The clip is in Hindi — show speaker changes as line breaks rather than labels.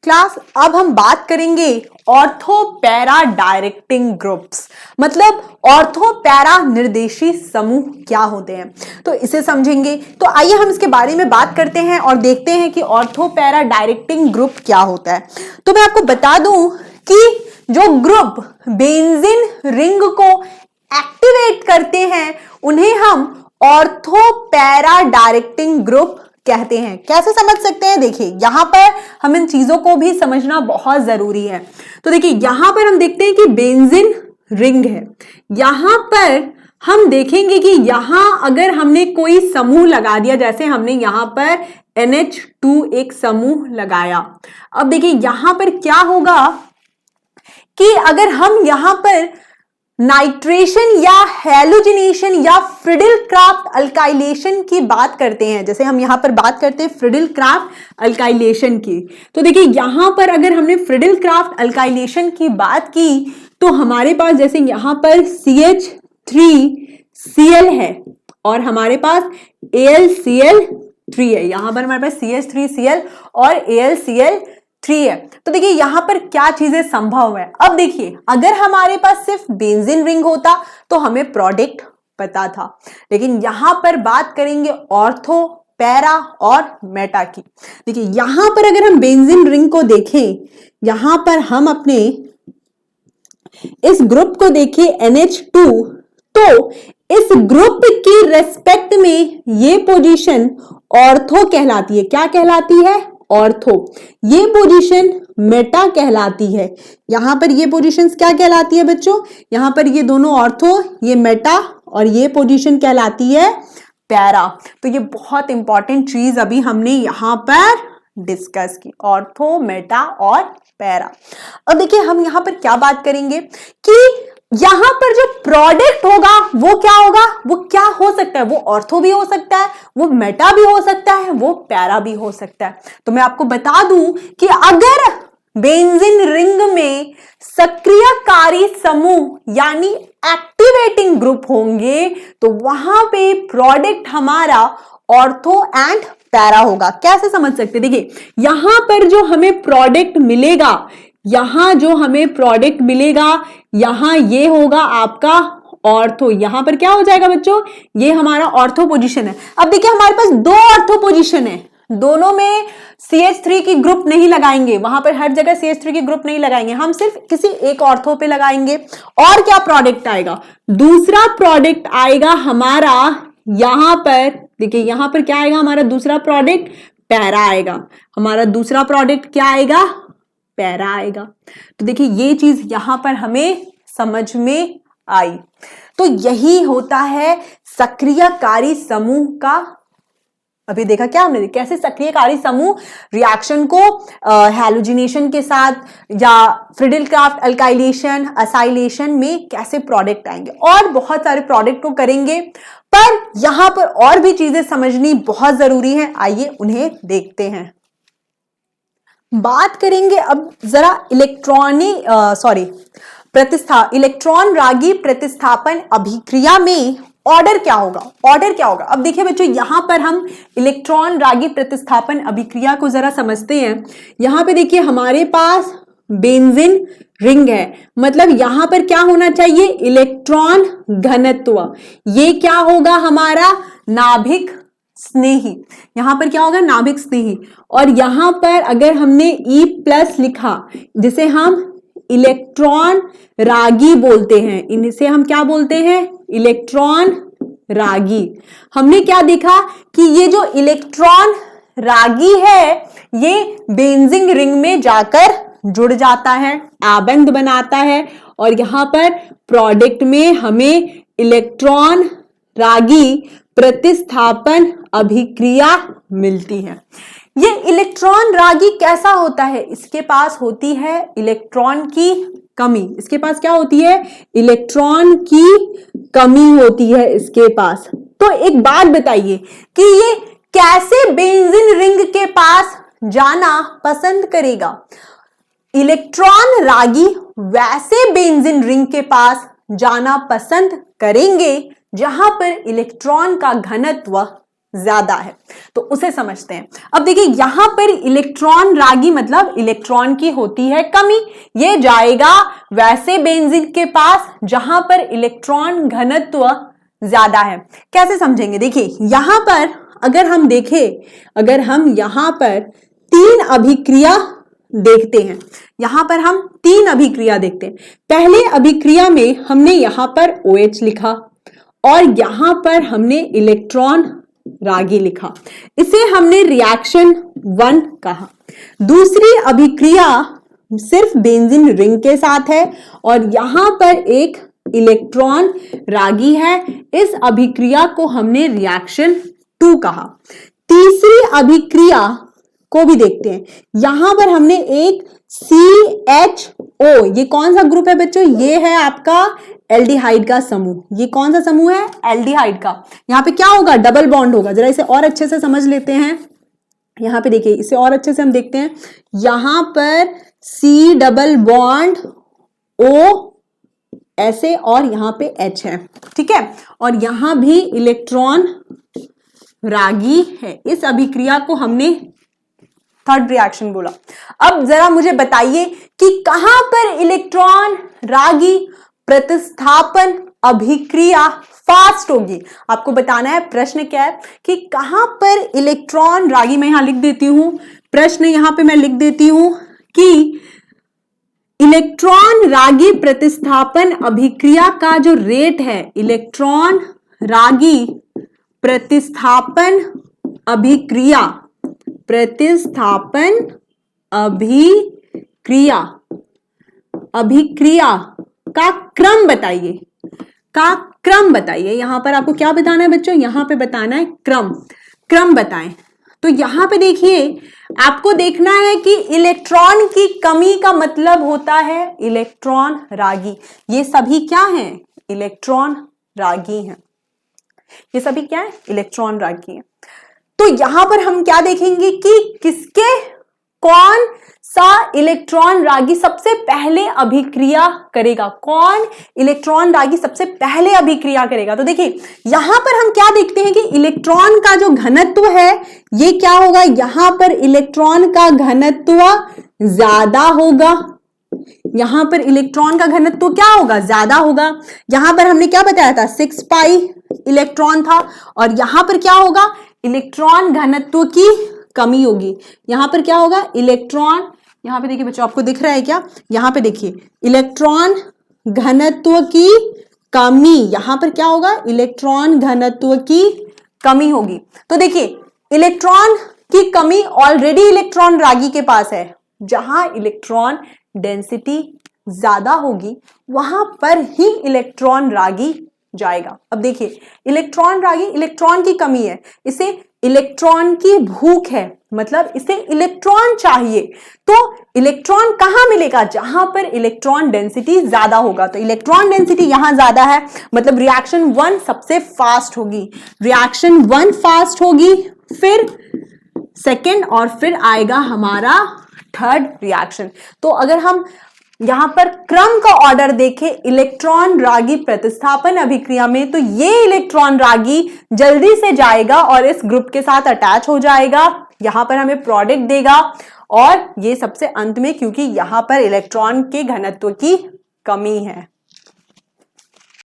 क्लास अब हम बात करेंगे ऑर्थो पैरा डायरेक्टिंग ग्रुप्स, मतलब ऑर्थो पैरा निर्देशी समूह क्या होते हैं, तो इसे समझेंगे। तो आइए हम इसके बारे में बात करते हैं और देखते हैं कि ऑर्थो पैरा डायरेक्टिंग ग्रुप क्या होता है। तो मैं आपको बता दूं कि जो ग्रुप बेंजीन रिंग को एक्टिवेट करते हैं उन्हें हम ऑर्थो पैरा डायरेक्टिंग ग्रुप कहते हैं। कैसे समझ सकते हैं, देखिए यहां पर हम इन चीजों को भी समझना बहुत जरूरी है। तो देखिए यहां पर हम देखते हैं कि बेंजीन रिंग है, यहां पर हम देखेंगे कि यहां अगर हमने कोई समूह लगा दिया, जैसे हमने यहां पर NH2 एक समूह लगाया। अब देखिए यहां पर क्या होगा कि अगर हम यहां पर नाइट्रेशन या हैलोजिनेशन या फ्रिडिल क्राफ्ट अल्काइलेशन की बात करते हैं, जैसे हम यहां पर बात करते हैं फ्रिडिल क्राफ्ट अल्काइलेशन की, तो देखिए यहां पर अगर हमने फ्रिडिल क्राफ्ट अल्काइलेशन की बात की तो हमारे पास जैसे यहां पर CH3Cl है और हमारे पास AlCl3 है, यहां पर हमारे पास CH3Cl और AlCl3 है। तो देखिए यहां पर क्या चीजें संभव है। अब देखिए अगर हमारे पास सिर्फ बेंजीन रिंग होता तो हमें प्रोडक्ट पता था, लेकिन यहां पर बात करेंगे ऑर्थो पैरा और मेटा की। देखिए यहां पर अगर हम बेंजीन रिंग को देखें, यहां पर हम अपने इस ग्रुप को देखें NH2, तो इस ग्रुप की रेस्पेक्ट में ये पोजीशन ऑर्थो कहलाती है। क्या कहलाती है? ऑर्थो। ये पोजीशन मेटा कहलाती है। यहां पर ये पोजीशंस क्या कहलाती है बच्चों? यहां पर ये दोनों ऑर्थो, ये मेटा, और ये पोजीशन कहलाती है पैरा। तो ये बहुत इंपॉर्टेंट चीज अभी हमने यहां पर डिस्कस की, ऑर्थो, मेटा और पैरा। अब देखिए हम यहां पर क्या बात करेंगे कि यहां पर जो प्रोडक्ट होगा वो क्या होगा, वो क्या हो सकता है, वो ऑर्थो भी हो सकता है, वो मेटा भी हो सकता है, वो पैरा भी हो सकता है। तो मैं आपको बता दूं कि अगर बेंजीन रिंग में सक्रियकारी समूह यानी एक्टिवेटिंग ग्रुप होंगे तो वहां पे प्रोडक्ट हमारा ऑर्थो एंड पैरा होगा। कैसे समझ सकते? देखिए यहां पर जो हमें प्रोडक्ट मिलेगा, यहां जो हमें प्रोडक्ट मिलेगा, यहां ये होगा आपका ऑर्थो। यहां पर क्या हो जाएगा बच्चों? ये हमारा ऑर्थो पोजीशन है। अब देखिए हमारे पास दो ऑर्थो पोजीशन है, दोनों में CH3 की ग्रुप नहीं लगाएंगे, वहां पर हर जगह CH3 की ग्रुप नहीं लगाएंगे, हम सिर्फ किसी एक ऑर्थो पे लगाएंगे। और क्या प्रोडक्ट आएगा? दूसरा प्रोडक्ट आएगा हमारा यहां पर, देखिए यहां पर क्या आएगा हमारा दूसरा प्रोडक्ट? पैरा आएगा। हमारा दूसरा प्रोडक्ट क्या आएगा? पैरा आएगा। तो देखिए ये चीज यहां पर हमें समझ में आई। तो यही होता है सक्रियकारी समूह का। अभी देखा क्या हमने, कैसे सक्रियकारी समूह रिएक्शन को हैलोजिनेशन के साथ या फ्रिडिल क्राफ्ट अल्काइलेशन, असाइलेशन में कैसे प्रोडक्ट आएंगे, और बहुत सारे प्रोडक्ट को करेंगे। पर यहां पर और भी चीजें समझनी बहुत जरूरी है, आइए उन्हें देखते हैं। बात करेंगे अब जरा इलेक्ट्रॉन रागी प्रतिस्थापन अभिक्रिया में ऑर्डर क्या होगा। ऑर्डर क्या होगा? अब देखिए बच्चों यहां पर हम इलेक्ट्रॉन रागी प्रतिस्थापन अभिक्रिया को जरा समझते हैं। यहां पे देखिए हमारे पास बेंजीन रिंग है, मतलब यहां पर क्या होना चाहिए? इलेक्ट्रॉन घनत्व। ये क्या होगा हमारा? नाभिक स्नेही। यहां पर क्या होगा? नाभिक स्नेही। और यहां पर अगर हमने E+ लिखा, जिसे हम इलेक्ट्रॉन रागी बोलते हैं, इनसे हम क्या बोलते हैं? इलेक्ट्रॉन रागी। हमने क्या देखा कि ये जो इलेक्ट्रॉन रागी है ये बेंजीन रिंग में जाकर जुड़ जाता है, आबंध बनाता है, और यहां पर प्रोडक्ट में हमें इलेक्ट्रॉन रागी प्रतिस्थापन अभिक्रिया मिलती है। ये इलेक्ट्रॉन रागी कैसा होता है? इसके पास होती है इलेक्ट्रॉन की कमी। इसके पास क्या होती है? इलेक्ट्रॉन की कमी होती है इसके पास। तो एक बात बताइए कि ये कैसे बेंजीन रिंग के पास जाना पसंद करेगा? इलेक्ट्रॉन रागी वैसे बेंजीन रिंग के पास जाना पसंद करेंगे जहां पर इलेक्ट्रॉन का घनत्व ज्यादा है, तो उसे समझते हैं। अब देखिए यहां पर इलेक्ट्रॉन रागी मतलब इलेक्ट्रॉन की होती है कमी, ये जाएगा वैसे बेंजीन के पास जहां पर इलेक्ट्रॉन घनत्व ज्यादा है। कैसे समझेंगे, देखिए यहां पर अगर हम देखें, अगर हम यहां पर 3 अभिक्रिया देखते हैं, यहां पर हम 3 अभिक्रिया देखते हैं। पहले अभिक्रिया में हमने यहां पर OH लिखा और यहां पर हमने इलेक्ट्रॉन रागी लिखा, इसे हमने रिएक्शन 1 कहा। दूसरी अभिक्रिया सिर्फ बेंजीन रिंग के साथ है और यहां पर एक इलेक्ट्रॉन रागी है, इस अभिक्रिया को हमने रिएक्शन 2 कहा। तीसरी अभिक्रिया को भी देखते हैं, यहां पर हमने एक CHO, ये कौन सा ग्रुप है बच्चों, ये है आपका एल्डिहाइड का समूह। ये कौन सा समूह है, एल्डिहाइड का। यहां पे क्या होगा, डबल बॉन्ड होगा। जरा इसे और अच्छे से समझ लेते हैं। यहां पे देखिए, इसे और अच्छे से हम देखते हैं। यहां पर C डबल बॉन्ड O ऐसे और यहां पे H है, ठीक है, और यहां भी इलेक्ट्रॉन रागी है। इस अभिक्रिया को हमने थर्ड रिएक्शन बोला। अब जरा मुझे बताइए कि कहां पर इलेक्ट्रॉन रागी प्रतिस्थापन अभिक्रिया फास्ट होगी। आपको बताना है प्रश्न क्या है कि कहां पर इलेक्ट्रॉन रागी, मैं यहां लिख देती हूं प्रश्न, यहां पे मैं लिख देती हूं कि इलेक्ट्रॉन रागी प्रतिस्थापन अभिक्रिया का जो रेट है, इलेक्ट्रॉन रागी प्रतिस्थापन अभिक्रिया, प्रतिस्थापन अभिक्रिया, अभिक्रिया का क्रम बताइए, का क्रम बताइए। यहां पर आपको क्या बताना है बच्चों, यहां पे बताना है क्रम, क्रम बताएं। तो यहां पे देखिए, आपको देखना है कि इलेक्ट्रॉन की कमी का मतलब होता है इलेक्ट्रॉन रागी। ये सभी क्या हैं, इलेक्ट्रॉन रागी हैं। ये सभी क्या है, इलेक्ट्रॉन रागी हैं। तो यहां पर हम क्या देखेंगे कि किसके, कौन सा इलेक्ट्रॉन रागी सबसे पहले अभिक्रिया करेगा, कौन इलेक्ट्रॉन रागी सबसे पहले अभिक्रिया करेगा। तो देखिए यहां पर हम क्या देखते हैं कि इलेक्ट्रॉन का जो घनत्व है ये क्या होगा, यहां पर इलेक्ट्रॉन का घनत्व ज्यादा होगा, यहां पर इलेक्ट्रॉन का घनत्व क्या होगा, ज्यादा होगा। यहां पर हमने क्या बताया था, 6 पाई इलेक्ट्रॉन था, और यहां पर क्या होगा, इलेक्ट्रॉन घनत्व की कमी होगी। यहां पर क्या होगा, इलेक्ट्रॉन, यहां पे देखिए बच्चों, आपको दिख रहा है क्या, यहां पे देखिए इलेक्ट्रॉन घनत्व की कमी, यहां पर क्या होगा, इलेक्ट्रॉन घनत्व की कमी होगी। तो देखिए इलेक्ट्रॉन की कमी ऑलरेडी इलेक्ट्रॉन रागी के पास है। जहां इलेक्ट्रॉन डेंसिटी ज्यादा होगी वहां पर ही इलेक्ट्रॉन रागी जाएगा। अब देखिए इलेक्ट्रॉन रागी, इलेक्ट्रॉन की कमी है, इसे इलेक्ट्रॉन की भूख है, मतलब इसे इलेक्ट्रॉन चाहिए। तो इलेक्ट्रॉन कहां मिलेगा, जहां पर इलेक्ट्रॉन डेंसिटी ज्यादा होगा। तो इलेक्ट्रॉन डेंसिटी यहां ज्यादा है, मतलब रिएक्शन 1 सबसे फास्ट होगी, रिएक्शन 1 फास्ट होगी, फिर सेकेंड, और फिर आएगा हमारा थर्ड रिएक्शन। तो अगर हम यहां पर क्रम का ऑर्डर देखें इलेक्ट्रॉन रागी प्रतिस्थापन अभिक्रिया में, तो ये इलेक्ट्रॉन रागी जल्दी से जाएगा और इस ग्रुप के साथ अटैच हो जाएगा, यहां पर हमें प्रोडक्ट देगा, और ये सबसे अंत में, क्योंकि यहां पर इलेक्ट्रॉन के घनत्व की कमी है।